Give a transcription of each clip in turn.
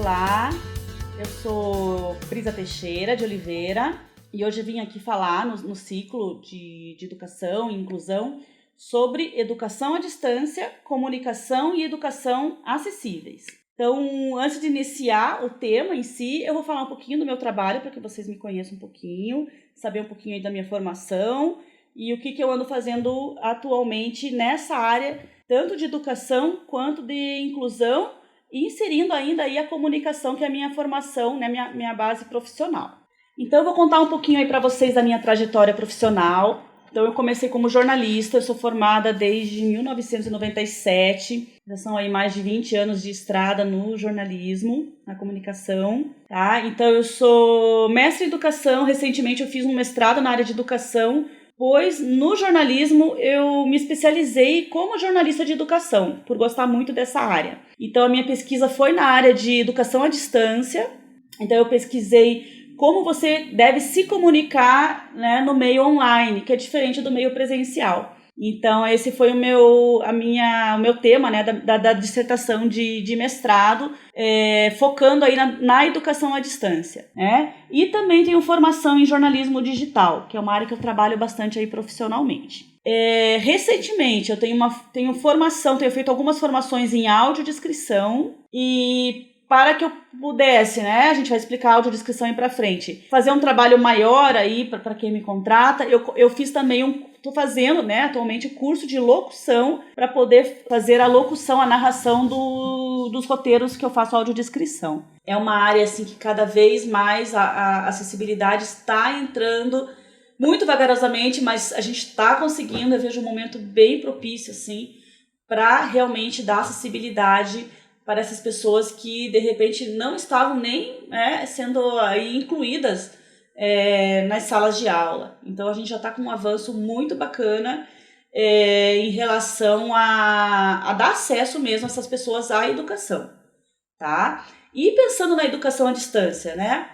Olá, eu sou Brisa Teixeira de Oliveira e hoje vim aqui falar no ciclo de educação e inclusão sobre educação à distância, comunicação e educação acessíveis. Então, antes de iniciar o tema em si, eu vou falar um pouquinho do meu trabalho para que vocês me conheçam um pouquinho, saber um pouquinho aí da minha formação e o que eu ando fazendo atualmente nessa área, tanto de educação quanto de inclusão, e inserindo ainda aí a comunicação, que é a minha formação, né, minha base profissional. Então, eu vou contar um pouquinho aí para vocês da minha trajetória profissional. Então, eu comecei como jornalista, eu sou formada desde 1997, já são aí mais de 20 anos de estrada no jornalismo, na comunicação, tá? Então, eu sou mestre em educação, recentemente eu fiz um mestrado na área de educação, pois no jornalismo eu me especializei como jornalista de educação, por gostar muito dessa área. Então, a minha pesquisa foi na área de educação à distância, então eu pesquisei como você deve se comunicar, né, no meio online, que é diferente do meio presencial. Então, esse foi o meu tema, né, da dissertação de mestrado, focando aí na educação à distância, né? E também tenho formação em jornalismo digital, que é uma área que eu trabalho bastante aí profissionalmente. Recentemente, eu tenho feito algumas formações em audiodescrição e para que eu pudesse, né, a gente vai explicar a audiodescrição aí para frente, fazer um trabalho maior aí para quem me contrata, eu fiz também estou fazendo, né, atualmente curso de locução para poder fazer a locução, a narração dos roteiros que eu faço audiodescrição. É uma área assim que cada vez mais a acessibilidade está entrando muito vagarosamente, mas a gente está conseguindo. Eu vejo um momento bem propício assim para realmente dar acessibilidade para essas pessoas que de repente não estavam nem sendo aí incluídas nas salas de aula. Então a gente já está com um avanço muito bacana em relação a dar acesso mesmo a essas pessoas à educação, tá? E pensando na educação à distância, né?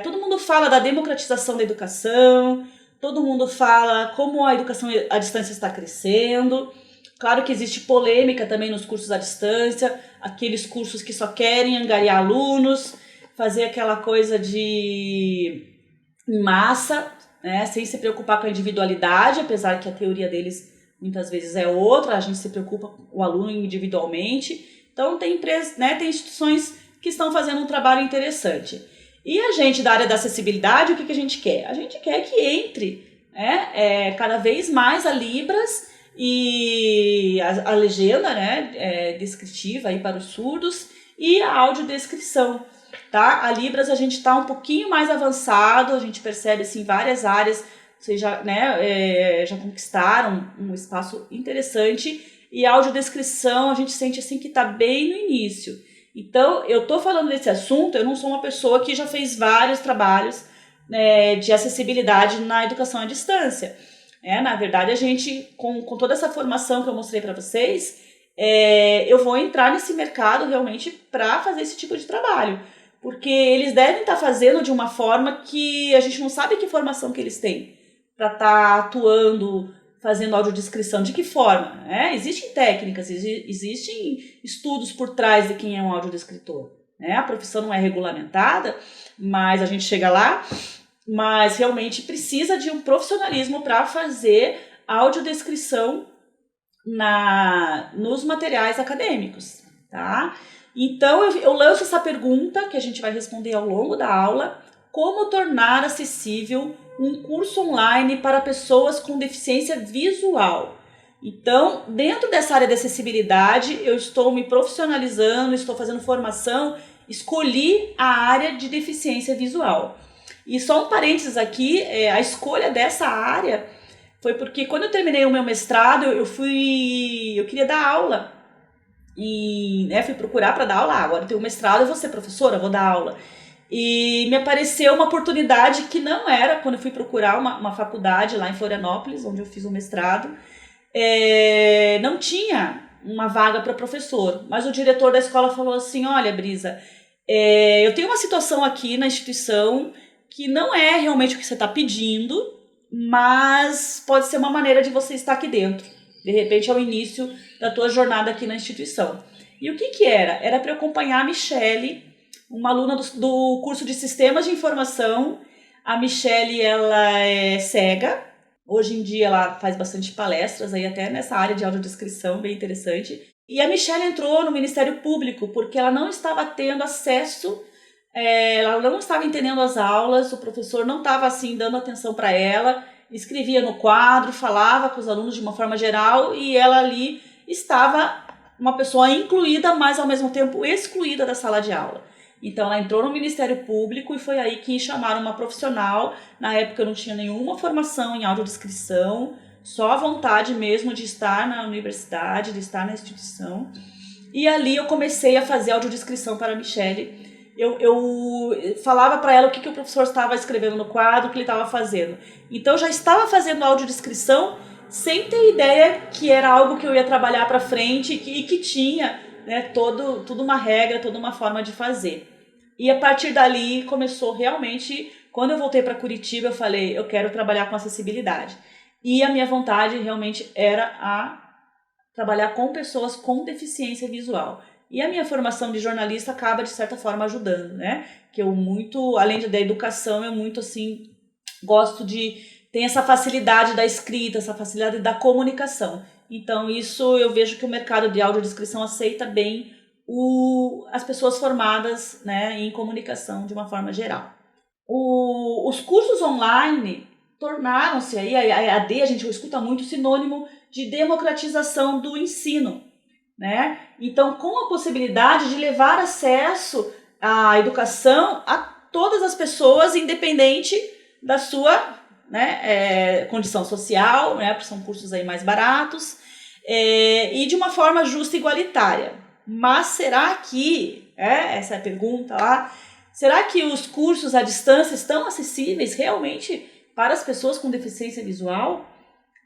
Todo mundo fala da democratização da educação, todo mundo fala como a educação à distância está crescendo. Claro que existe polêmica também nos cursos à distância, aqueles cursos que só querem angariar alunos, fazer aquela coisa de massa, né, sem se preocupar com a individualidade, apesar que a teoria deles muitas vezes é outra, a gente se preocupa com o aluno individualmente. Então tem empresas, né, tem instituições que estão fazendo um trabalho interessante. E a gente da área da acessibilidade, o que a gente quer? A gente quer que entre cada vez mais a Libras e a legenda, né, descritiva aí para os surdos e a audiodescrição, tá? A Libras a gente está um pouquinho mais avançado, a gente percebe assim várias áreas, vocês já conquistaram um espaço interessante, e a audiodescrição a gente sente assim que está bem no início. Então, eu estou falando desse assunto, eu não sou uma pessoa que já fez vários trabalhos de acessibilidade na educação à distância. Na verdade, a gente, com toda essa formação que eu mostrei para vocês, eu vou entrar nesse mercado realmente para fazer esse tipo de trabalho. Porque eles devem estar fazendo de uma forma que a gente não sabe que formação que eles têm para estar atuando, fazendo audiodescrição. De que forma? Existem técnicas, existem estudos por trás de quem é um audiodescritor. A profissão não é regulamentada, mas a gente chega lá. Mas realmente precisa de um profissionalismo para fazer audiodescrição nos materiais acadêmicos, tá? Então eu lanço essa pergunta que a gente vai responder ao longo da aula: como tornar acessível um curso online para pessoas com deficiência visual? Então, dentro dessa área de acessibilidade, eu estou me profissionalizando, estou fazendo formação, escolhi a área de deficiência visual. E só um parênteses aqui, a escolha dessa área foi porque quando eu terminei o meu mestrado, eu queria dar aula. E fui procurar para dar aula. Agora eu tenho um mestrado, eu vou ser professora, eu vou dar aula. E me apareceu uma oportunidade que não era, quando eu fui procurar uma faculdade lá em Florianópolis, onde eu fiz o mestrado, não tinha uma vaga para professor. Mas o diretor da escola falou assim: olha, Brisa, eu tenho uma situação aqui na instituição que não é realmente o que você está pedindo, mas pode ser uma maneira de você estar aqui dentro. De repente é o início da tua jornada aqui na instituição. E o que era? Era para eu acompanhar a Michele, uma aluna do curso de Sistemas de Informação. A Michele, ela é cega. Hoje em dia ela faz bastante palestras aí até nessa área de audiodescrição, bem interessante. E a Michele entrou no Ministério Público porque ela não estava tendo acesso, ela não estava entendendo as aulas, o professor não estava assim dando atenção para ela, escrevia no quadro, falava com os alunos de uma forma geral e ela ali estava uma pessoa incluída, mas ao mesmo tempo excluída da sala de aula. Então ela entrou no Ministério Público e foi aí que chamaram uma profissional. Na época eu não tinha nenhuma formação em audiodescrição, só a vontade mesmo de estar na universidade, de estar na instituição. E ali eu comecei a fazer audiodescrição para a Michele. Eu falava para ela o que o professor estava escrevendo no quadro, o que ele estava fazendo. Então eu já estava fazendo audiodescrição sem ter ideia que era algo que eu ia trabalhar para frente e que tinha, né, tudo uma regra, toda uma forma de fazer. E a partir dali começou realmente, quando eu voltei para Curitiba, eu falei, eu quero trabalhar com acessibilidade. E a minha vontade realmente era a trabalhar com pessoas com deficiência visual. E a minha formação de jornalista acaba, de certa forma, ajudando, né? Que eu muito, além da educação, eu muito, assim, gosto de ter essa facilidade da escrita, essa facilidade da comunicação. Então, isso eu vejo que o mercado de audiodescrição aceita bem as pessoas formadas, né, em comunicação de uma forma geral. Os cursos online tornaram-se, aí a EAD, a gente escuta muito, sinônimo de democratização do ensino, né? Então, com a possibilidade de levar acesso à educação a todas as pessoas, independente da sua, né, condição social, né, porque são cursos aí mais baratos, e de uma forma justa e igualitária. Mas será que, essa é a pergunta lá, será que os cursos à distância estão acessíveis realmente para as pessoas com deficiência visual?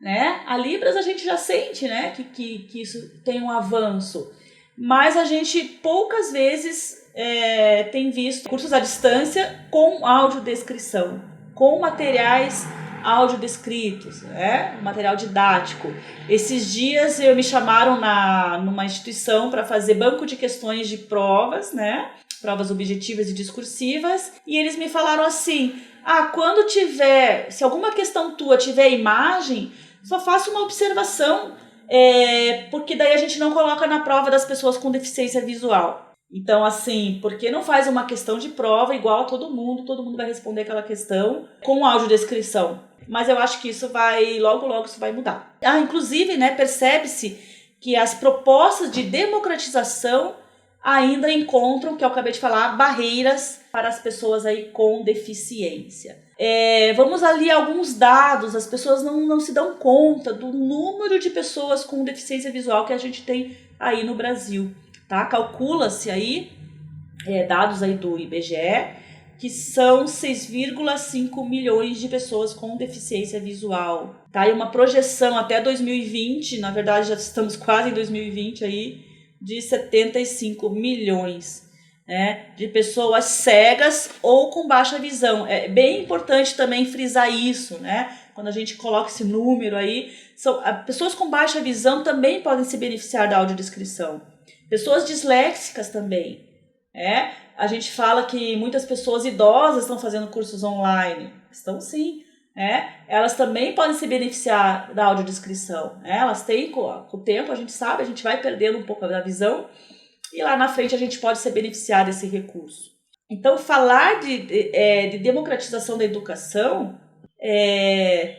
Né? A Libras a gente já sente, né, que isso tem um avanço, mas a gente poucas vezes tem visto cursos à distância com audiodescrição, com materiais audiodescritos, né? Material didático. Esses dias me chamaram numa instituição para fazer banco de questões de provas, né? Provas objetivas e discursivas, e eles me falaram assim, quando tiver, se alguma questão tua tiver imagem, só faça uma observação, porque daí a gente não coloca na prova das pessoas com deficiência visual. Então, assim, por que não faz uma questão de prova igual a todo mundo vai responder aquela questão com audiodescrição? Mas eu acho que isso logo isso vai mudar. Inclusive, né, percebe-se que as propostas de democratização ainda encontram, que eu acabei de falar, barreiras para as pessoas aí com deficiência. Vamos ali alguns dados, as pessoas não se dão conta do número de pessoas com deficiência visual que a gente tem aí no Brasil, tá? Calcula-se aí, dados aí do IBGE, que são 6,5 milhões de pessoas com deficiência visual, tá? E uma projeção até 2020, na verdade já estamos quase em 2020 aí, de 75 milhões, né, de pessoas cegas ou com baixa visão. É bem importante também frisar isso, né? Quando a gente coloca esse número aí, pessoas com baixa visão também podem se beneficiar da audiodescrição. Pessoas disléxicas também, A gente fala que muitas pessoas idosas estão fazendo cursos online. Estão sim, Elas também podem se beneficiar da audiodescrição, Elas têm, com o tempo, a gente sabe, a gente vai perdendo um pouco da visão, e lá na frente a gente pode se beneficiar desse recurso. Então, falar de democratização da educação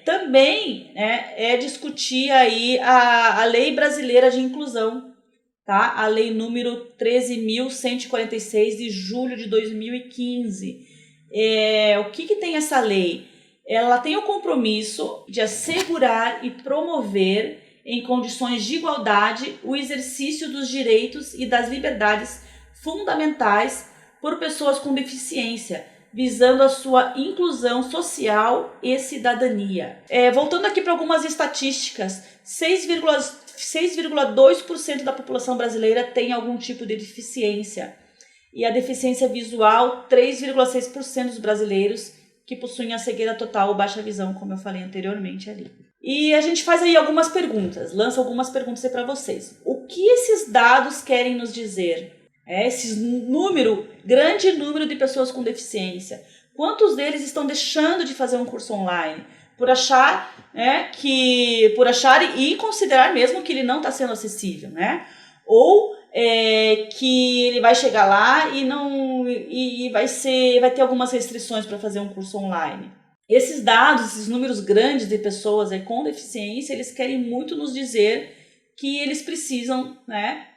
também, é discutir aí a Lei Brasileira de Inclusão, tá? A Lei número 13.146 de julho de 2015. O que tem essa lei? Ela tem o compromisso de assegurar e promover em condições de igualdade o exercício dos direitos e das liberdades fundamentais por pessoas com deficiência, visando a sua inclusão social e cidadania. Voltando aqui para algumas estatísticas, 6,2% da população brasileira tem algum tipo de deficiência. E a deficiência visual, 3,6% dos brasileiros que possuem a cegueira total ou baixa visão, como eu falei anteriormente ali. E a gente faz aí algumas perguntas, lança algumas perguntas aí para vocês. O O que esses dados querem nos dizer? Esse grande número de pessoas com deficiência. Quantos deles estão deixando de fazer um curso online por achar, e considerar mesmo que ele não está sendo acessível, né? Ou que ele vai chegar lá e vai ter algumas restrições para fazer um curso online. Esses dados, esses números grandes de pessoas com deficiência, eles querem muito nos dizer que eles precisam, né,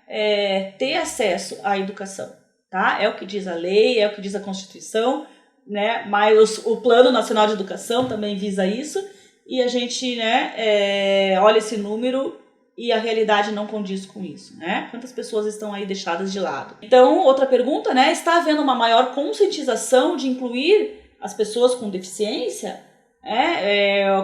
ter acesso à educação, tá? É o que diz a lei, é o que diz a Constituição, né? Mas o Plano Nacional de Educação também visa isso, e a gente, né, olha esse número e a realidade não condiz com isso, né? Quantas pessoas estão aí deixadas de lado? Então, outra pergunta, né? Está havendo uma maior conscientização de incluir as pessoas com deficiência?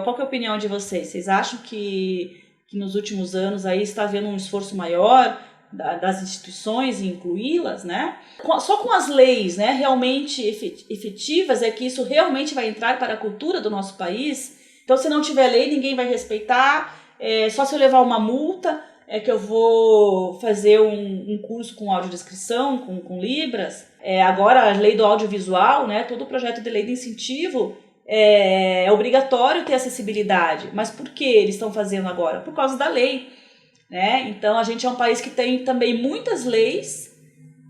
Qual que é a opinião de vocês? Vocês acham que nos últimos anos aí está havendo um esforço maior das instituições em incluí-las, né? Só com as leis, né, realmente efetivas é que isso realmente vai entrar para a cultura do nosso país. Então, se não tiver lei, ninguém vai respeitar. Só se eu levar uma multa que eu vou fazer um curso com audiodescrição, com Libras. Agora, a lei do audiovisual, né, todo o projeto de lei de incentivo é obrigatório ter acessibilidade. Mas por que eles estão fazendo agora? Por causa da lei, né? Então, a gente é um país que tem também muitas leis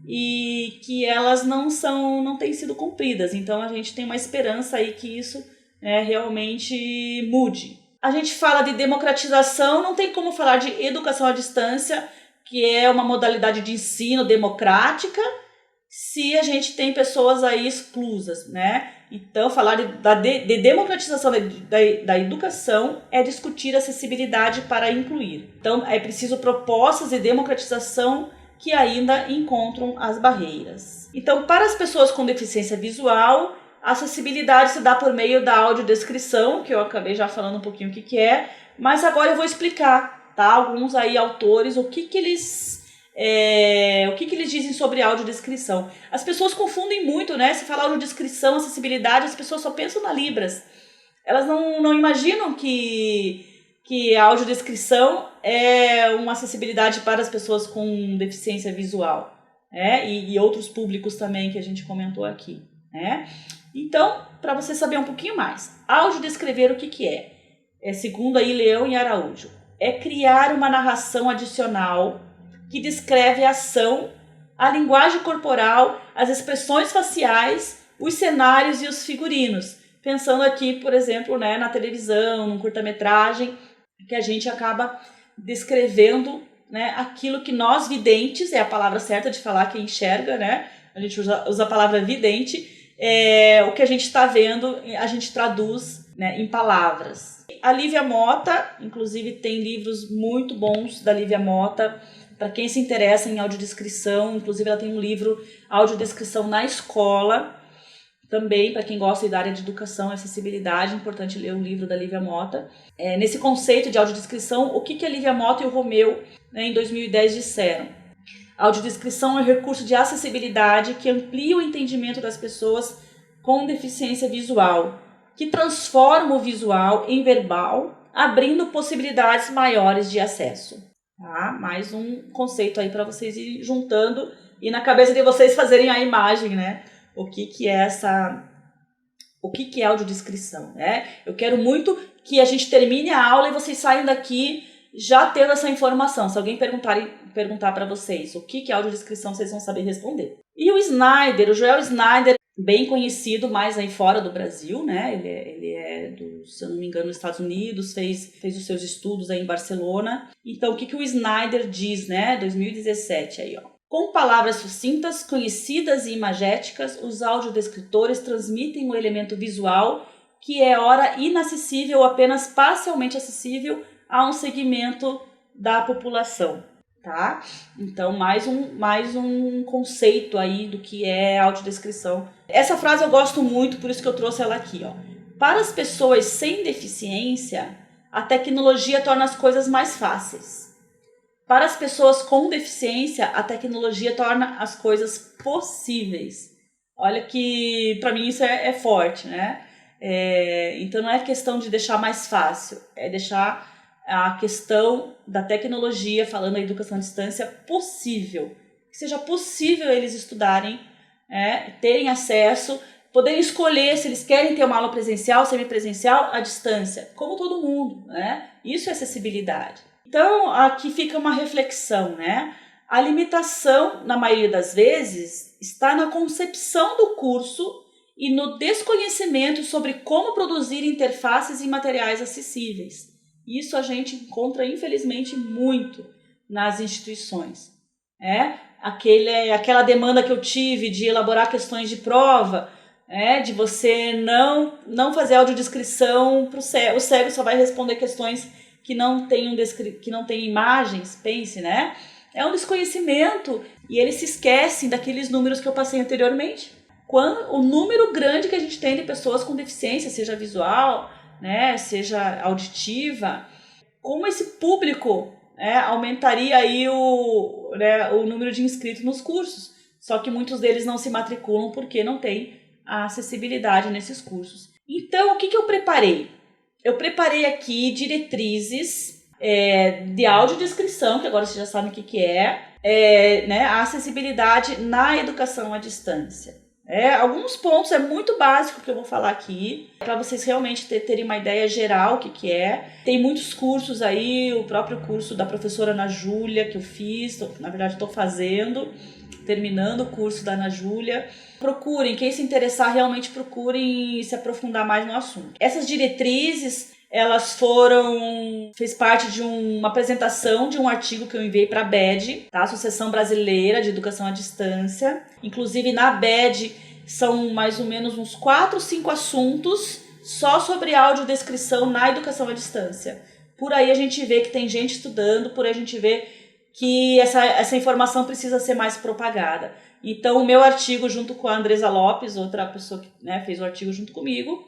e que elas não têm sido cumpridas. Então, a gente tem uma esperança aí que isso realmente mude. A gente fala de democratização, não tem como falar de educação à distância, que é uma modalidade de ensino democrática, se a gente tem pessoas aí exclusas, né? Então, falar de democratização da educação é discutir acessibilidade para incluir. Então, é preciso propostas de democratização que ainda encontram as barreiras. Então, para as pessoas com deficiência visual, a acessibilidade se dá por meio da audiodescrição, que eu acabei já falando um pouquinho o que é, mas agora eu vou explicar, tá? Alguns aí autores, o que eles dizem sobre audiodescrição. As pessoas confundem muito, né? Se falar audiodescrição, acessibilidade, as pessoas só pensam na Libras. Elas não imaginam que a audiodescrição é uma acessibilidade para as pessoas com deficiência visual, né? E outros públicos também que a gente comentou aqui, né? Então, para você saber um pouquinho mais, audiodescrever o que é? Segundo aí Leão e Araújo, é criar uma narração adicional que descreve a ação, a linguagem corporal, as expressões faciais, os cenários e os figurinos. Pensando aqui, por exemplo, né, na televisão, num curta-metragem, que a gente acaba descrevendo, né, aquilo que nós videntes, é a palavra certa de falar quem enxerga, né? A gente usa a palavra vidente, o que a gente está vendo, a gente traduz, né, em palavras. A Lívia Mota, inclusive, tem livros muito bons da Lívia Mota, para quem se interessa em audiodescrição. Inclusive, ela tem um livro, Audiodescrição na Escola, também para quem gosta da área de educação e acessibilidade, é importante ler o livro da Lívia Mota. Nesse conceito de audiodescrição, o que a Lívia Mota e o Romeu, né, em 2010 disseram? A audiodescrição é um recurso de acessibilidade que amplia o entendimento das pessoas com deficiência visual, que transforma o visual em verbal, abrindo possibilidades maiores de acesso. Tá? Mais um conceito aí para vocês irem juntando e na cabeça de vocês fazerem a imagem, né? O que é audiodescrição, né? Eu quero muito que a gente termine a aula e vocês saiam daqui já tendo essa informação. Se alguém perguntar para vocês o que é audiodescrição, vocês vão saber responder. E o Joel Snyder, bem conhecido mais aí fora do Brasil, né? Ele é se eu não me engano, dos Estados Unidos, fez os seus estudos aí em Barcelona. Então, o que o Snyder diz, né? 2017 aí, ó. Com palavras sucintas, conhecidas e imagéticas, os audiodescritores transmitem um elemento visual que é ora inacessível ou apenas parcialmente acessível a um segmento da população, tá? Então, mais um conceito aí do que é audiodescrição. Essa frase eu gosto muito, por isso que eu trouxe ela aqui, ó. Para as pessoas sem deficiência, a tecnologia torna as coisas mais fáceis. Para as pessoas com deficiência, a tecnologia torna as coisas possíveis. Olha que, para mim, isso é forte, né? Então, não é questão de deixar mais fácil, é deixar a questão da tecnologia, falando da educação à distância, possível. Que seja possível eles estudarem, terem acesso, poderem escolher se eles querem ter uma aula presencial, semipresencial, à distância, como todo mundo, né? Isso é acessibilidade. Então, aqui fica uma reflexão, né? A limitação, na maioria das vezes, está na concepção do curso e no desconhecimento sobre como produzir interfaces e materiais acessíveis. Isso a gente encontra, infelizmente, muito nas instituições. Aquela demanda que eu tive de elaborar questões de prova, de você não fazer audiodescrição para o cego. O cego só vai responder questões que não tem imagens, pense, né? É um desconhecimento e eles se esquecem daqueles números que eu passei anteriormente. O número grande que a gente tem de pessoas com deficiência, seja visual, né, seja auditiva, como esse público aumentaria aí o número de inscritos nos cursos. Só que muitos deles não se matriculam porque não tem a acessibilidade nesses cursos. Então, o que eu preparei? Eu preparei aqui diretrizes de audiodescrição, que agora vocês já sabem o que é, a acessibilidade na educação à distância. Alguns pontos, muito básico que eu vou falar aqui, para vocês realmente terem uma ideia geral o que é. Tem muitos cursos aí, o próprio curso da professora Ana Júlia que eu fiz, na verdade estou fazendo, terminando o curso da Ana Júlia. Procurem, quem se interessar, realmente procurem se aprofundar mais no assunto. Essas diretrizes, elas fez parte de uma apresentação de um artigo que eu enviei para a ABED, tá? Associação Brasileira de Educação à Distância. Inclusive, na ABED, são mais ou menos uns 4 ou 5 assuntos só sobre audiodescrição na educação à distância. Por aí a gente vê que tem gente estudando, por aí a gente vê que essa informação precisa ser mais propagada. Então, o meu artigo, junto com a Andresa Lopes, outra pessoa que fez o artigo junto comigo,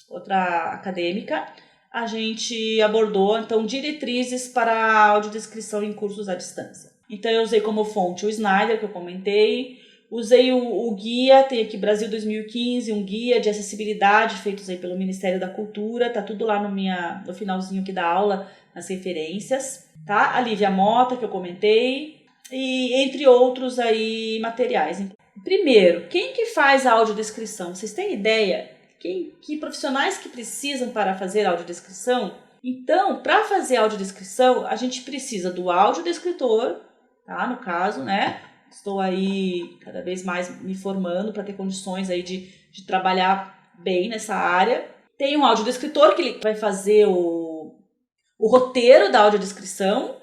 outra acadêmica, a gente abordou, então, diretrizes para a audiodescrição em cursos à distância. Então, eu usei como fonte o Snyder, que eu comentei, usei o guia, tem aqui Brasil 2015, um guia de acessibilidade feitos aí pelo Ministério da Cultura, tá tudo lá no finalzinho aqui da aula, nas referências, tá? A Lívia Mota, que eu comentei, e entre outros aí materiais. Primeiro, quem que faz a audiodescrição? Vocês têm ideia? Que profissionais que precisam para fazer audiodescrição? Então, para fazer audiodescrição, a gente precisa do audiodescritor, tá? No caso, né? Estou aí cada vez mais me formando para ter condições aí de trabalhar bem nessa área. Tem um audiodescritor que ele vai fazer o roteiro da audiodescrição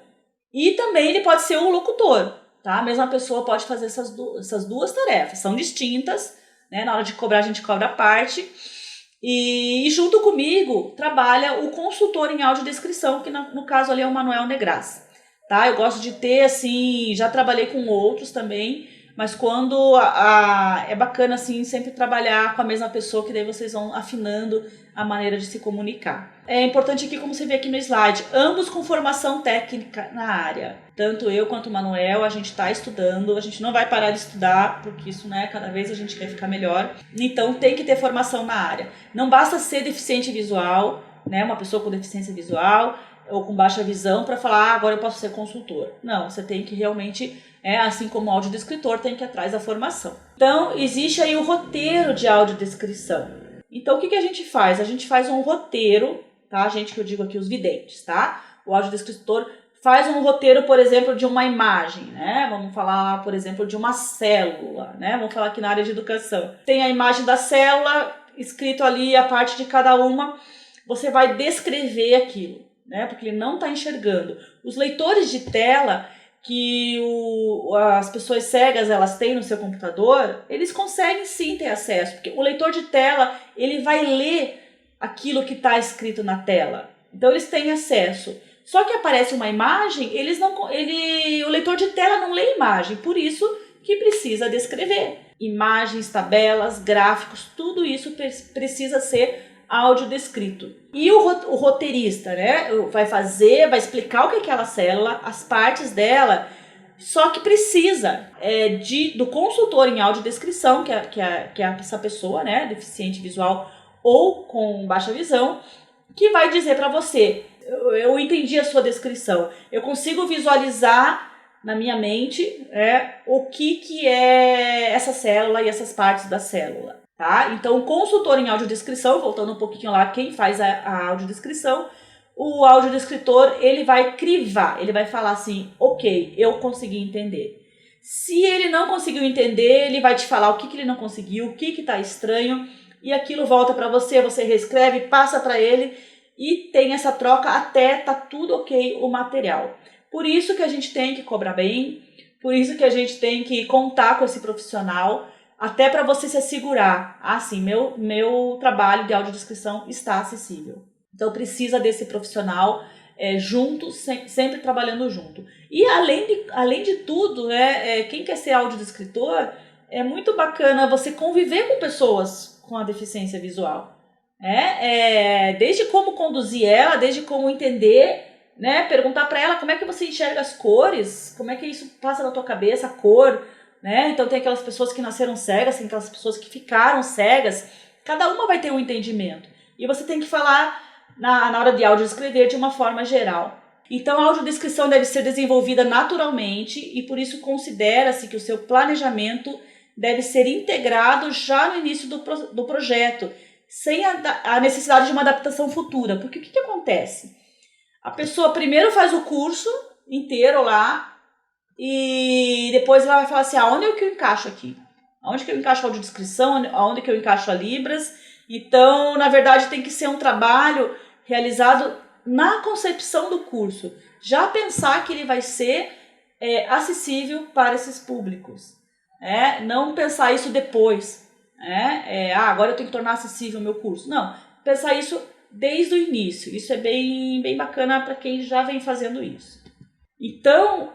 e também ele pode ser o locutor, tá? A mesma pessoa pode fazer essas duas tarefas, são distintas, né? Na hora de cobrar, a gente cobra a parte. E junto comigo trabalha o consultor em audiodescrição, que no caso ali é o Manuel Negras. Tá? Eu gosto de ter, assim, já trabalhei com outros também, mas quando é bacana, assim, sempre trabalhar com a mesma pessoa, que daí vocês vão afinando a maneira de se comunicar. É importante aqui, como você vê aqui no slide, ambos com formação técnica na área. Tanto eu quanto o Manuel, a gente está estudando, a gente não vai parar de estudar, porque isso, né, cada vez a gente quer ficar melhor. Então, tem que ter formação na área. Não basta ser deficiente visual, né, uma pessoa com deficiência visual, ou com baixa visão para falar, agora eu posso ser consultor. Não, você tem que realmente, assim como o audiodescritor, tem que ir atrás da formação. Então, existe aí o roteiro de audiodescrição. Então, o que a gente faz? A gente faz um roteiro, tá? A gente, que eu digo aqui, os videntes, tá? O audiodescritor faz um roteiro, por exemplo, de uma imagem, né? Vamos falar, por exemplo, de uma célula, né? Vamos falar aqui na área de educação. Tem a imagem da célula, escrito ali a parte de cada uma, você vai descrever aquilo, né? Porque ele não está enxergando. Os leitores de tela que as pessoas cegas elas têm no seu computador, eles conseguem sim ter acesso, porque o leitor de tela ele vai ler aquilo que está escrito na tela. Então eles têm acesso. Só que aparece uma imagem, o leitor de tela não lê imagem, por isso que precisa descrever. Imagens, tabelas, gráficos, tudo isso precisa ser audiodescrito. E o roteirista, né, vai explicar o que é aquela célula, as partes dela, só que precisa do consultor em audiodescrição, que é essa pessoa, né, deficiente visual ou com baixa visão, que vai dizer para você Eu entendi a sua descrição. Eu consigo visualizar na minha mente o que é essa célula e essas partes da célula. Tá? Então, o consultor em audiodescrição, voltando um pouquinho lá, quem faz a audiodescrição, o audiodescritor, ele vai crivar, ele vai falar assim, ok, eu consegui entender. Se ele não conseguiu entender, ele vai te falar o que ele não conseguiu, o que está estranho, e aquilo volta para você reescreve, passa para ele, e tem essa troca até tá tudo ok o material. Por isso que a gente tem que cobrar bem, por isso que a gente tem que contar com esse profissional, até para você se assegurar, assim, meu trabalho de audiodescrição está acessível. Então precisa desse profissional junto, sempre trabalhando junto. E além de tudo, quem quer ser audiodescritor, é muito bacana você conviver com pessoas com a deficiência visual. Desde como conduzir ela, desde como entender, né? Perguntar para ela como é que você enxerga as cores, como é que isso passa na tua cabeça, a cor, né? Então tem aquelas pessoas que nasceram cegas, tem aquelas pessoas que ficaram cegas, cada uma vai ter um entendimento. E você tem que falar na hora de audiodescrever de uma forma geral. Então a audiodescrição deve ser desenvolvida naturalmente e por isso considera-se que o seu planejamento deve ser integrado já no início do projeto, sem a necessidade de uma adaptação futura. Porque o que acontece? A pessoa primeiro faz o curso inteiro lá e depois ela vai falar assim, onde é que eu encaixo aqui? Onde que eu encaixo a audiodescrição? Onde que eu encaixo a Libras? Então, na verdade, tem que ser um trabalho realizado na concepção do curso. Já pensar que ele vai ser acessível para esses públicos. Não pensar isso depois. Agora eu tenho que tornar acessível o meu curso. Não, pensar isso desde o início. Isso é bem, bem bacana para quem já vem fazendo isso. Então,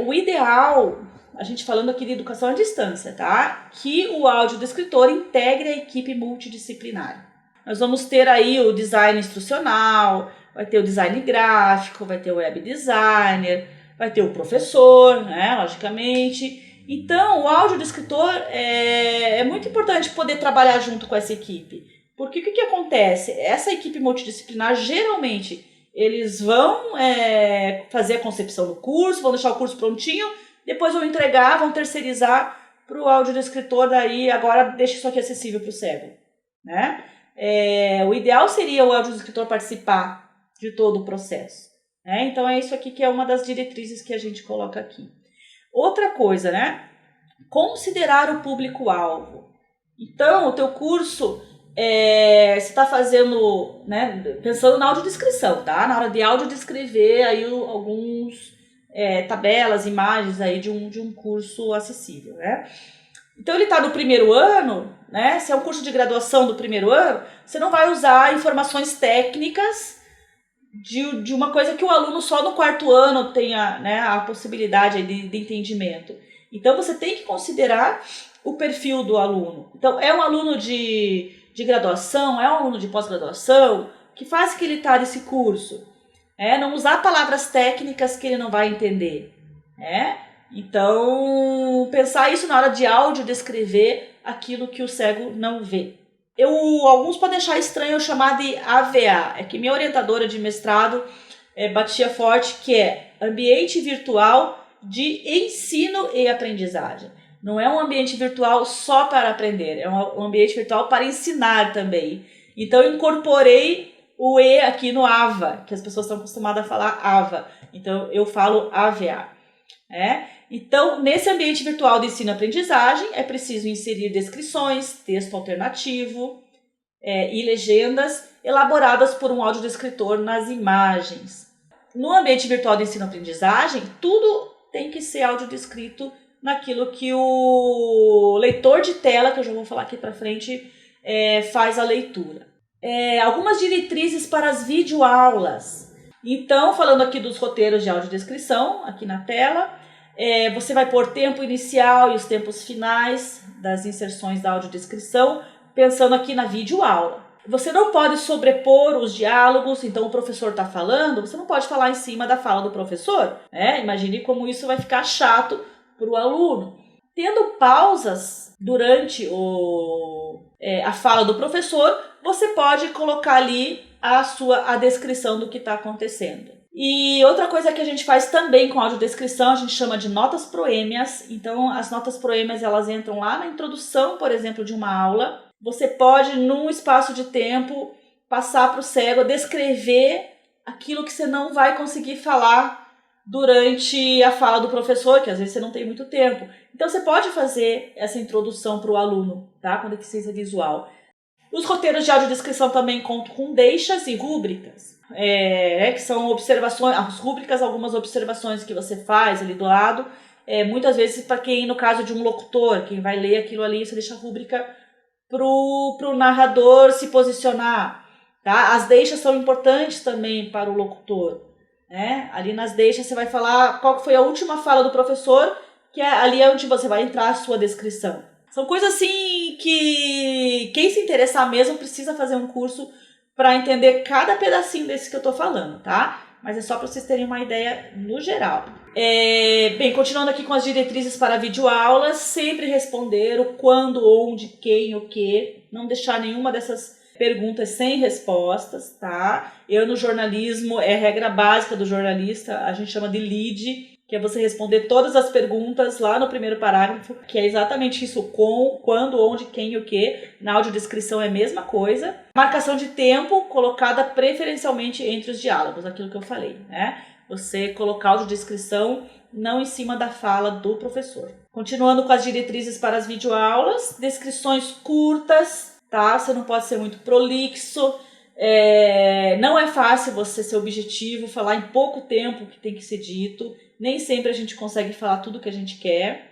o ideal, a gente falando aqui de educação à distância, tá? Que o audiodescritor integre a equipe multidisciplinar. Nós vamos ter aí o design instrucional, vai ter o design gráfico, vai ter o web designer, vai ter o professor, né, logicamente. Então, o audiodescritor é muito importante poder trabalhar junto com essa equipe. Porque o que acontece? Essa equipe multidisciplinar, geralmente, eles vão fazer a concepção do curso, vão deixar o curso prontinho, depois vão entregar, vão terceirizar para o audiodescritor, daí agora deixa isso aqui acessível para o cego, né? O ideal seria o audiodescritor participar de todo o processo, né? Então é isso aqui que é uma das diretrizes que a gente coloca aqui. Outra coisa, né? Considerar o público-alvo. Então, o teu curso, você está fazendo, né, pensando na audiodescrição, tá? Na hora de audiodescrever aí alguns tabelas, imagens aí de um curso acessível, né? Então, ele está no primeiro ano, né? Se é um curso de graduação do primeiro ano, você não vai usar informações técnicas de uma coisa que o aluno só no quarto ano tenha, né, a possibilidade de entendimento. Então, você tem que considerar o perfil do aluno. Então, é um aluno de graduação, é um aluno de pós-graduação, que faz que ele está nesse curso. Não usar palavras técnicas que ele não vai entender. Então, pensar isso na hora de áudio, descrever aquilo que o cego não vê. Alguns podem achar estranho eu chamar de AVA, é que minha orientadora de mestrado batia forte, que é Ambiente Virtual de Ensino e Aprendizagem. Não é um ambiente virtual só para aprender, é um ambiente virtual para ensinar também. Então, eu incorporei o E aqui no AVA, que as pessoas estão acostumadas a falar AVA. Então, eu falo AVA. Então, nesse ambiente virtual de ensino e aprendizagem, é preciso inserir descrições, texto alternativo e legendas elaboradas por um audiodescritor nas imagens. No ambiente virtual de ensino e aprendizagem, tudo tem que ser audiodescrito naquilo que o leitor de tela, que eu já vou falar aqui para frente, faz a leitura. Algumas diretrizes para as videoaulas. Então, falando aqui dos roteiros de audiodescrição, aqui na tela, você vai pôr tempo inicial e os tempos finais das inserções da audiodescrição, pensando aqui na videoaula. Você não pode sobrepor os diálogos, então o professor está falando, você não pode falar em cima da fala do professor. Imagine como isso vai ficar chato para o aluno. Tendo pausas durante a fala do professor, você pode colocar ali a descrição do que está acontecendo. E outra coisa que a gente faz também com audiodescrição, a gente chama de notas proêmias. Então, as notas proêmias, elas entram lá na introdução, por exemplo, de uma aula. Você pode, num espaço de tempo, passar para o cego, descrever aquilo que você não vai conseguir falar durante a fala do professor, que às vezes você não tem muito tempo. Então, você pode fazer essa introdução para o aluno, tá? Com deficiência visual. Os roteiros de audiodescrição também contam com deixas e rúbricas, que são observações, as rúbricas, algumas observações que você faz ali do lado. Muitas vezes, para quem, no caso de um locutor, quem vai ler aquilo ali, você deixa a rúbrica pro narrador se posicionar. Tá? As deixas são importantes também para o locutor. Né? Ali nas deixas você vai falar qual foi a última fala do professor, que ali é onde você vai entrar a sua descrição. São coisas assim que quem se interessar mesmo precisa fazer um curso para entender cada pedacinho desse que eu tô falando, tá? Mas é só para vocês terem uma ideia no geral. Bem, continuando aqui com as diretrizes para videoaulas, sempre responder o quando, onde, quem, o que. Não deixar nenhuma dessas perguntas sem respostas, tá? Eu no jornalismo, regra básica do jornalista, a gente chama de lead, que é você responder todas as perguntas lá no primeiro parágrafo, que é exatamente isso, com, quando, onde, quem e o que. Na audiodescrição é a mesma coisa. Marcação de tempo colocada preferencialmente entre os diálogos, aquilo que eu falei, né? Você colocar a audiodescrição não em cima da fala do professor. Continuando com as diretrizes para as videoaulas, descrições curtas, tá? Você não pode ser muito prolixo. Não é fácil você ser objetivo, falar em pouco tempo o que tem que ser dito. Nem sempre a gente consegue falar tudo o que a gente quer,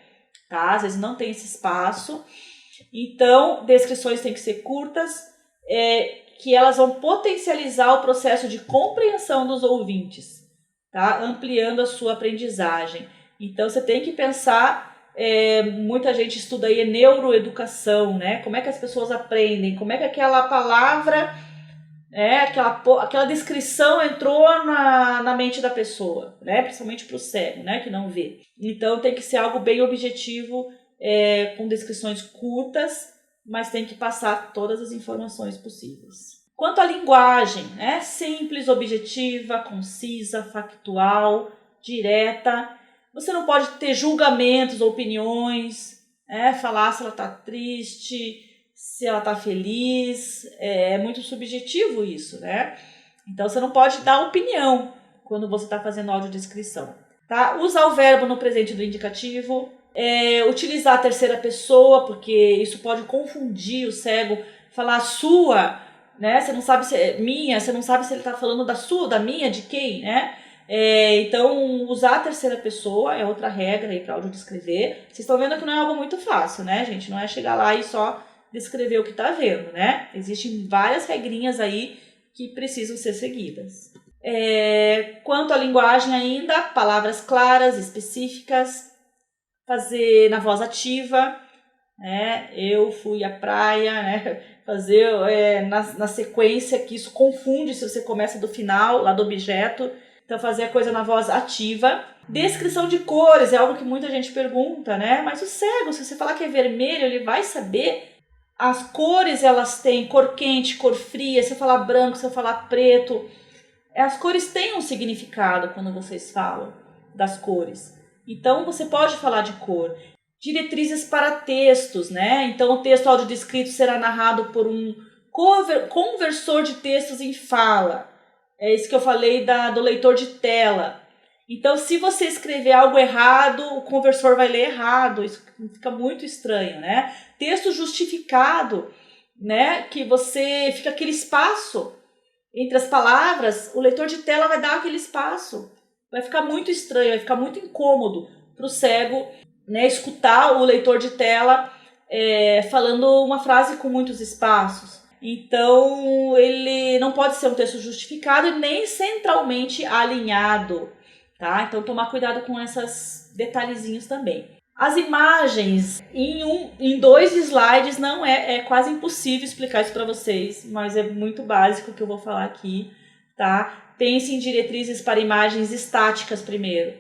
tá? Às vezes não tem esse espaço. Então, descrições têm que ser curtas, que elas vão potencializar o processo de compreensão dos ouvintes, tá? Ampliando a sua aprendizagem. Então, você tem que pensar, muita gente estuda aí neuroeducação, né? Como é que as pessoas aprendem, como é que aquela palavra... aquela descrição entrou na mente da pessoa, né? Principalmente para o cego, né? Que não vê. Então tem que ser algo bem objetivo, com descrições curtas, mas tem que passar todas as informações possíveis. Quanto à linguagem, né? Simples, objetiva, concisa, factual, direta. Você não pode ter julgamentos, opiniões, falar se ela está triste, se ela está feliz. É muito subjetivo isso, né? Então você não pode dar opinião quando você está fazendo audiodescrição. Tá? Usar o verbo no presente do indicativo. Utilizar a terceira pessoa, porque isso pode confundir o cego. Falar sua, né? Você não sabe se é minha, você não sabe se ele está falando da sua, da minha, de quem, né? Então, usar a terceira pessoa é outra regra aí para audiodescrever. Vocês estão vendo que não é algo muito fácil, né, gente? Não é chegar lá e só descrever o que está vendo, né? Existem várias regrinhas aí que precisam ser seguidas. Quanto à linguagem ainda, palavras claras, específicas, fazer na voz ativa, né? Eu fui à praia, né? Fazer na sequência, que isso confunde se você começa do final, lá do objeto. Então, fazer a coisa na voz ativa. Descrição de cores é algo que muita gente pergunta, né? Mas o cego, se você falar que é vermelho, ele vai saber. As cores, elas têm cor quente, cor fria. Se eu falar branco, se eu falar preto. As cores têm um significado quando vocês falam das cores. Então, você pode falar de cor. Diretrizes para textos, né? Então, o texto audiodescrito será narrado por um conversor de textos em fala. É isso que eu falei do leitor de tela. Então, se você escrever algo errado, o conversor vai ler errado. Isso fica muito estranho, né? Texto justificado, né? Que você fica aquele espaço entre as palavras, o leitor de tela vai dar aquele espaço. Vai ficar muito estranho, vai ficar muito incômodo para o cego, né, escutar o leitor de tela falando uma frase com muitos espaços. Então, ele não pode ser um texto justificado e nem centralmente alinhado, tá? Então, tomar cuidado com esses detalhezinhos também. As imagens, em 2 slides, não é quase impossível explicar isso para vocês, mas é muito básico que eu vou falar aqui, tá? Pense em diretrizes para imagens estáticas primeiro,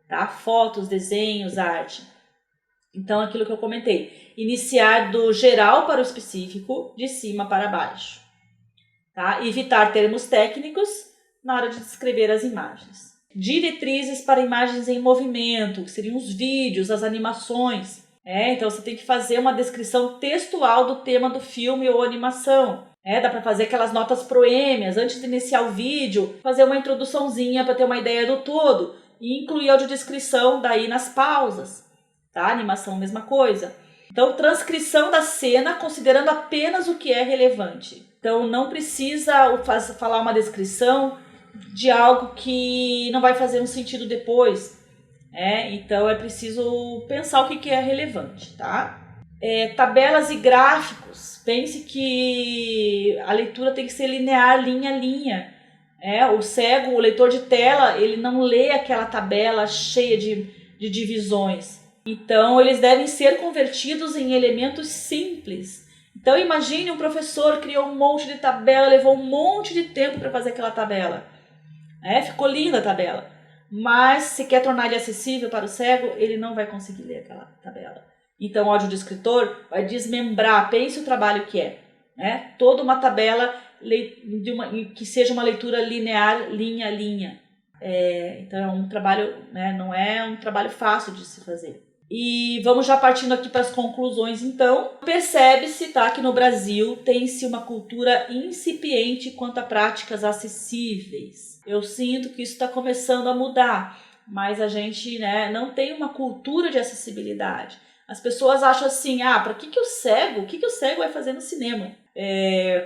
tá? Fotos, desenhos, arte. Então, aquilo que eu comentei, iniciar do geral para o específico, de cima para baixo. tá? Evitar termos técnicos na hora de descrever as imagens. Diretrizes para imagens em movimento, que seriam os vídeos, as animações. Então você tem que fazer uma descrição textual do tema do filme ou animação. Dá para fazer aquelas notas proêmias antes de iniciar o vídeo, fazer uma introduçãozinha para ter uma ideia do todo e incluir audiodescrição daí nas pausas, tá? Animação, mesma coisa. Então, transcrição da cena considerando apenas o que é relevante. Então, não precisa falar uma descrição de algo que não vai fazer um sentido depois. Então, é preciso pensar o que é relevante, tá? Tabelas e gráficos. Pense que a leitura tem que ser linear, linha a linha. O cego, o leitor de tela, ele não lê aquela tabela cheia de divisões. Então, eles devem ser convertidos em elementos simples. Então, imagine um professor criou um monte de tabela, levou um monte de tempo para fazer aquela tabela. Ficou linda a tabela. Mas, se quer tornar ele acessível para o cego, ele não vai conseguir ler aquela tabela. Então, o audiodescritor vai desmembrar, pense o trabalho que é. Toda uma tabela que seja uma leitura linear, linha a linha. Então, é um trabalho, não é um trabalho fácil de se fazer. E vamos já partindo aqui para as conclusões, então. Percebe-se, tá, que no Brasil tem-se uma cultura incipiente quanto a práticas acessíveis. Eu sinto que isso está começando a mudar, mas a gente, não tem uma cultura de acessibilidade. As pessoas acham assim, para que o cego vai fazer no cinema?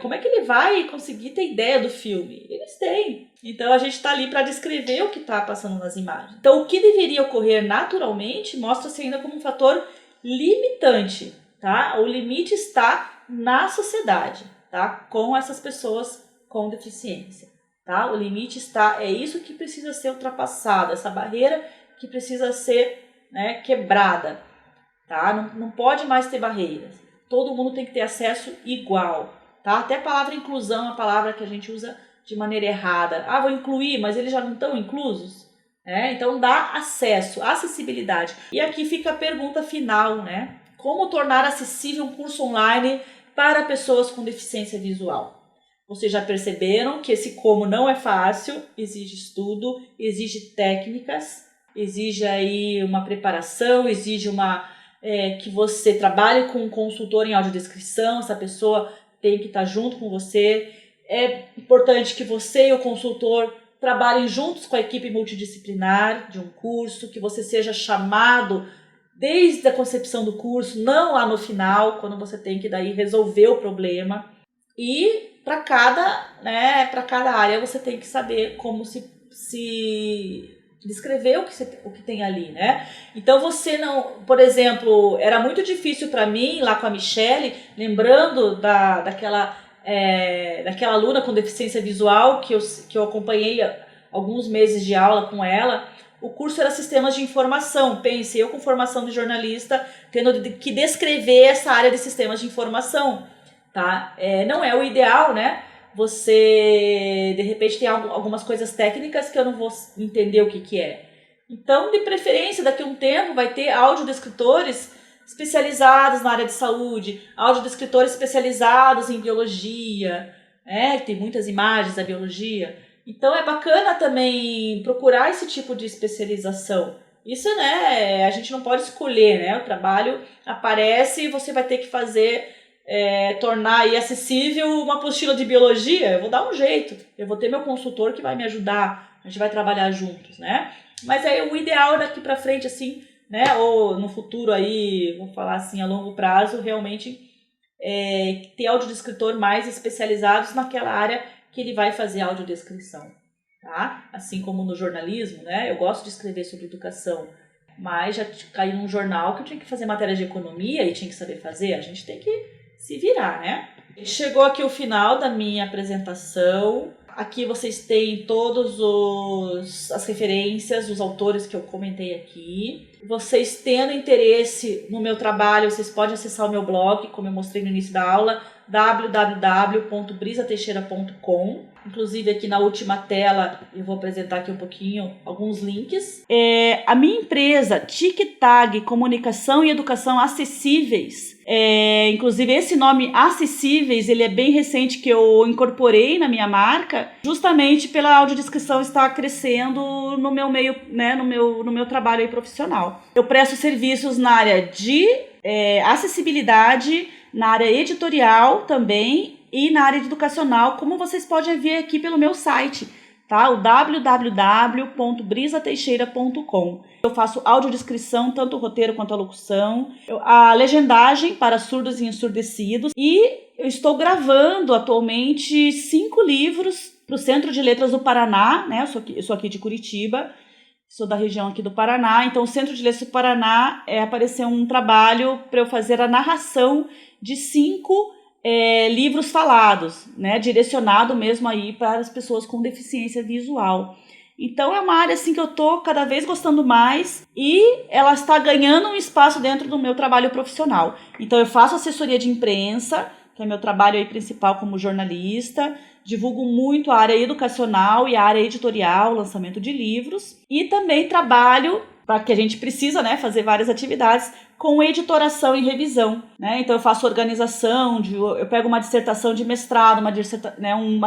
Como é que ele vai conseguir ter ideia do filme? Eles têm. Então a gente está ali para descrever o que está passando nas imagens. Então o que deveria ocorrer naturalmente mostra-se ainda como um fator limitante, tá? O limite está na sociedade, tá? Com essas pessoas com deficiência, tá? O limite está, é isso que precisa ser ultrapassado, essa barreira que precisa ser, quebrada, tá? Não pode mais ter barreiras. Todo mundo tem que ter acesso igual, tá? Até a palavra inclusão é uma palavra que a gente usa de maneira errada. Vou incluir, mas eles já não estão inclusos? Então dá acesso, acessibilidade. E aqui fica a pergunta final, Como tornar acessível um curso online para pessoas com deficiência visual? Vocês já perceberam que esse como não é fácil, exige estudo, exige técnicas, exige aí uma preparação, exige que você trabalhe com um consultor em audiodescrição, essa pessoa tem que estar junto com você. É importante que você e o consultor trabalhem juntos com a equipe multidisciplinar de um curso, que você seja chamado desde a concepção do curso, não lá no final, quando você tem que daí resolver o problema. E para cada área você tem que saber como se descrever o que tem ali, Então você não, por exemplo, era muito difícil para mim lá com a Michele, lembrando daquela aluna com deficiência visual que eu acompanhei alguns meses de aula com ela. O curso era sistemas de informação. Pense, eu com formação de jornalista tendo que descrever essa área de sistemas de informação, tá? Não é o ideal, Você, de repente, tem algumas coisas técnicas que eu não vou entender o que é. Então, de preferência, daqui a um tempo, vai ter audiodescritores especializados na área de saúde, audiodescritores especializados em biologia, tem muitas imagens da biologia. Então, é bacana também procurar esse tipo de especialização. Isso, a gente não pode escolher, O trabalho aparece e você vai ter que fazer... tornar aí acessível uma apostila de biologia. Eu vou dar um jeito, eu vou ter meu consultor que vai me ajudar, a gente vai trabalhar juntos, Mas aí o ideal daqui para frente, assim, ou no futuro aí, vou falar assim, a longo prazo, realmente ter audiodescritor mais especializados naquela área que ele vai fazer audiodescrição, tá? Assim como no jornalismo, eu gosto de escrever sobre educação, mas já caiu num jornal que eu tinha que fazer matéria de economia e tinha que saber fazer, a gente tem que se virar, Chegou aqui o final da minha apresentação. Aqui vocês têm todas as referências, os autores que eu comentei aqui. Vocês tendo interesse no meu trabalho, vocês podem acessar o meu blog, como eu mostrei no início da aula, www.brisateixeira.com. Inclusive aqui na última tela eu vou apresentar aqui um pouquinho alguns links. A minha empresa, TicTag Comunicação e Educação Acessíveis, inclusive esse nome Acessíveis, ele é bem recente que eu incorporei na minha marca, justamente pela audiodescrição estar crescendo no meu meio, né, no meu trabalho aí profissional. Eu presto serviços na área de acessibilidade, na área editorial também e na área educacional, como vocês podem ver aqui pelo meu site, tá? O www.brisateixeira.com. Eu faço audiodescrição, tanto o roteiro quanto a locução, a legendagem para surdos e ensurdecidos, e eu estou gravando atualmente 5 livros para o Centro de Letras do Paraná, né? Eu sou aqui de Curitiba, sou da região aqui do Paraná, então o Centro de Letras do Paraná apareceu um trabalho para eu fazer a narração de 5 livros falados, né, direcionado mesmo aí para as pessoas com deficiência visual. Então é uma área assim que eu tô cada vez gostando mais e ela está ganhando um espaço dentro do meu trabalho profissional. Então eu faço assessoria de imprensa, que é meu trabalho aí principal como jornalista, divulgo muito a área educacional e a área editorial, lançamento de livros, e também trabalho, para que a gente precisa, né, fazer várias atividades, com editoração e revisão, né? Então eu faço organização, eu pego uma dissertação de mestrado, uma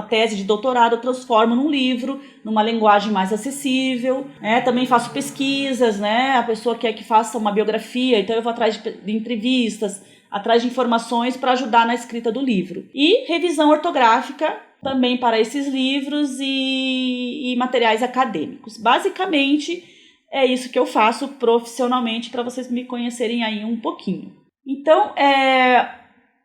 tese de doutorado, eu transformo num livro, numa linguagem mais acessível, né? Também faço pesquisas, né? A pessoa quer que faça uma biografia, então eu vou atrás de entrevistas, atrás de informações para ajudar na escrita do livro. E revisão ortográfica também para esses livros e materiais acadêmicos. Basicamente, é isso que eu faço profissionalmente para vocês me conhecerem aí um pouquinho. Então,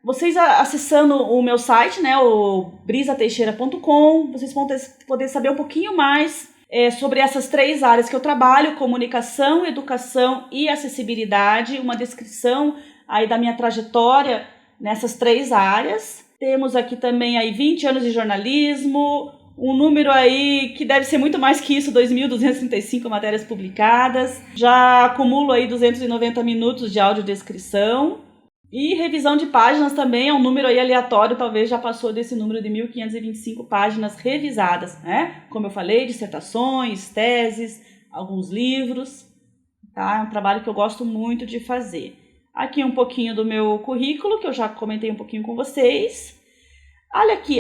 vocês acessando o meu site, né, o brisateixeira.com, vocês vão poder saber um pouquinho mais sobre essas 3 áreas que eu trabalho: comunicação, educação e acessibilidade, uma descrição aí da minha trajetória nessas 3 áreas. Temos aqui também aí 20 anos de jornalismo, um número aí que deve ser muito mais que isso, 2.235 matérias publicadas. Já acumulo aí 290 minutos de audiodescrição. E revisão de páginas também é um número aí aleatório, talvez já passou desse número de 1.525 páginas revisadas, né? Como eu falei, dissertações, teses, alguns livros, tá? É um trabalho que eu gosto muito de fazer. Aqui um pouquinho do meu currículo, que eu já comentei um pouquinho com vocês. Olha aqui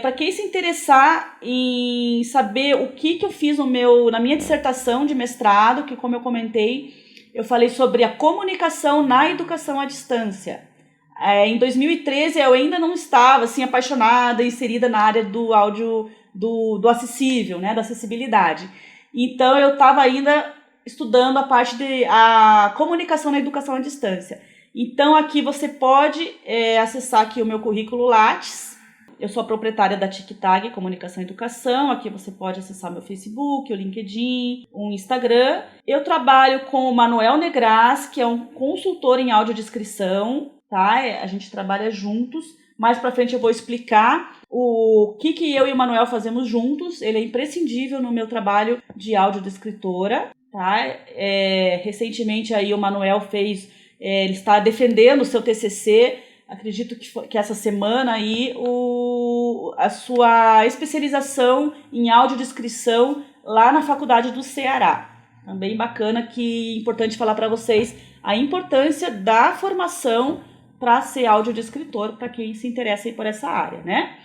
para quem se interessar em saber o que eu fiz na minha dissertação de mestrado, que como eu comentei, eu falei sobre a comunicação na educação à distância. Em 2013 eu ainda não estava assim apaixonada, inserida na área do áudio, do acessível, né, da acessibilidade. Então eu estava ainda estudando a parte de a comunicação na educação à distância. Então aqui você pode acessar aqui o meu currículo Lattes. Eu sou a proprietária da TicTag Comunicação e Educação. Aqui você pode acessar meu Facebook, o LinkedIn, o Instagram. Eu trabalho com o Manuel Negras, que é um consultor em audiodescrição, tá? A gente trabalha juntos. Mais pra frente eu vou explicar o que eu e o Manuel fazemos juntos. Ele é imprescindível no meu trabalho de audiodescritora, tá? Recentemente aí o Manuel ele está defendendo o seu TCC, acredito que essa semana aí, a sua especialização em audiodescrição lá na Faculdade do Ceará. Também bacana, que é importante falar para vocês a importância da formação para ser audiodescritor, para quem se interessa aí por essa área, né?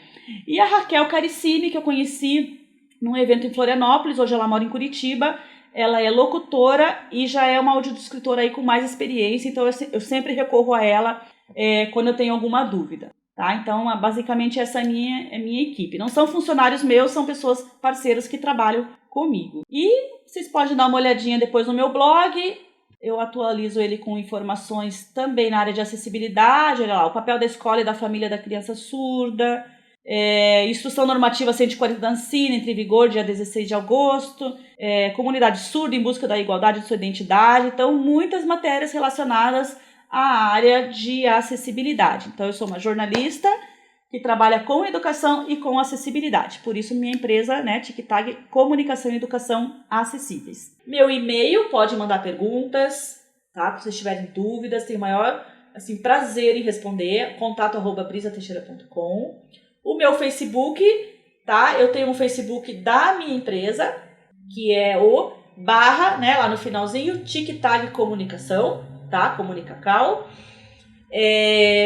E a Raquel Caricini, que eu conheci num evento em Florianópolis, hoje ela mora em Curitiba. Ela é locutora e já é uma audiodescritora aí com mais experiência, então eu sempre recorro a ela quando eu tenho alguma dúvida, tá? Então, basicamente, essa é a minha equipe. Não são funcionários meus, são pessoas parceiras que trabalham comigo. E vocês podem dar uma olhadinha depois no meu blog, eu atualizo ele com informações também na área de acessibilidade, olha lá, o papel da escola e da família da criança surda, Instrução Normativa 140 da Ancine, entre em vigor dia 16 de agosto, Comunidade Surda em busca da igualdade de sua identidade. Então, muitas matérias relacionadas à área de acessibilidade. Então, eu sou uma jornalista que trabalha com educação e com acessibilidade. Por isso, minha empresa, né, TicTag Comunicação e Educação Acessíveis. Meu e-mail, pode mandar perguntas, tá? Se vocês tiverem dúvidas, tenho maior assim, prazer em responder, contato@brisateixeira.com. O meu Facebook, tá? Eu tenho um Facebook da minha empresa, que é o / né, lá no finalzinho, TicTag Comunicação, tá? Comunicacal.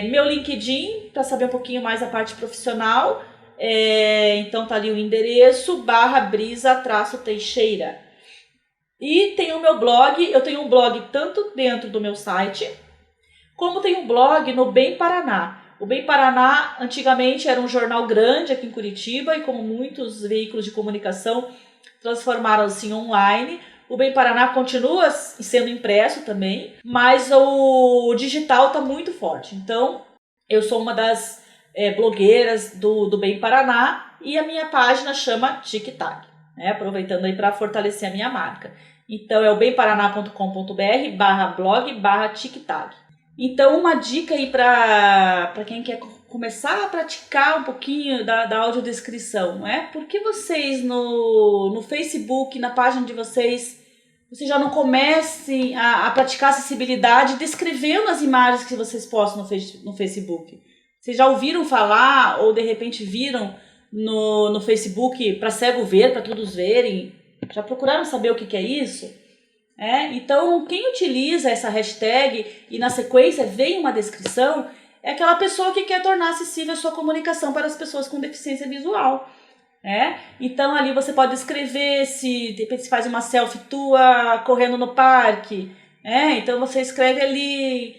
Meu LinkedIn, para saber um pouquinho mais a parte profissional, então tá ali o endereço, /brisa-teixeira. E tem o meu blog, eu tenho um blog tanto dentro do meu site, como tem um blog no Bem Paraná. O Bem Paraná, antigamente, era um jornal grande aqui em Curitiba, e como muitos veículos de comunicação transformaram-se em online, o Bem Paraná continua sendo impresso também, mas o digital está muito forte. Então, eu sou uma das blogueiras do Bem Paraná, e a minha página chama TicTag, né? Aproveitando aí para fortalecer a minha marca. Então, é o bemparaná.com.br/blog/TicTag. Então, uma dica aí para quem quer começar a praticar um pouquinho da audiodescrição, não é? Por que vocês no Facebook, na página de vocês já não comecem a praticar acessibilidade descrevendo as imagens que vocês postam no Facebook? Vocês já ouviram falar ou de repente viram no Facebook para cego ver, para todos verem? Já procuraram saber o que é isso? Então, quem utiliza essa hashtag e na sequência vem uma descrição é aquela pessoa que quer tornar acessível a sua comunicação para as pessoas com deficiência visual. Então, ali você pode escrever se de repente faz uma selfie tua correndo no parque. Então, você escreve ali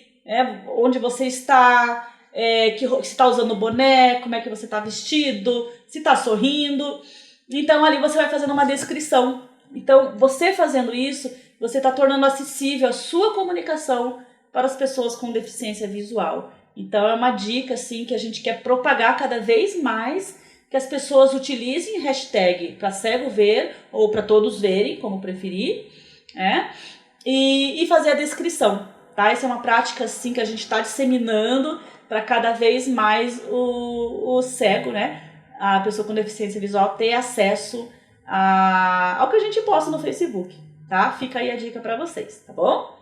onde você está, se está usando boné, como é que você está vestido, se está sorrindo. Então, ali você vai fazendo uma descrição. Então, você fazendo isso, você está tornando acessível a sua comunicação para as pessoas com deficiência visual. Então, é uma dica assim, que a gente quer propagar cada vez mais, que as pessoas utilizem hashtag para cego ver ou para todos verem, como preferir, e fazer a descrição. Tá? Essa é uma prática assim, que a gente está disseminando para cada vez mais o cego, né? A pessoa com deficiência visual ter acesso ao que a gente posta no Facebook. Tá? Fica aí a dica para vocês, tá bom?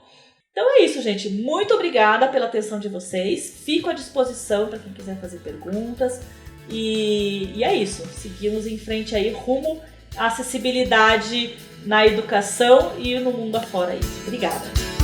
Então é isso, gente. Muito obrigada pela atenção de vocês. Fico à disposição para quem quiser fazer perguntas. E é isso. Seguimos em frente aí rumo à acessibilidade na educação e no mundo afora aí. Obrigada.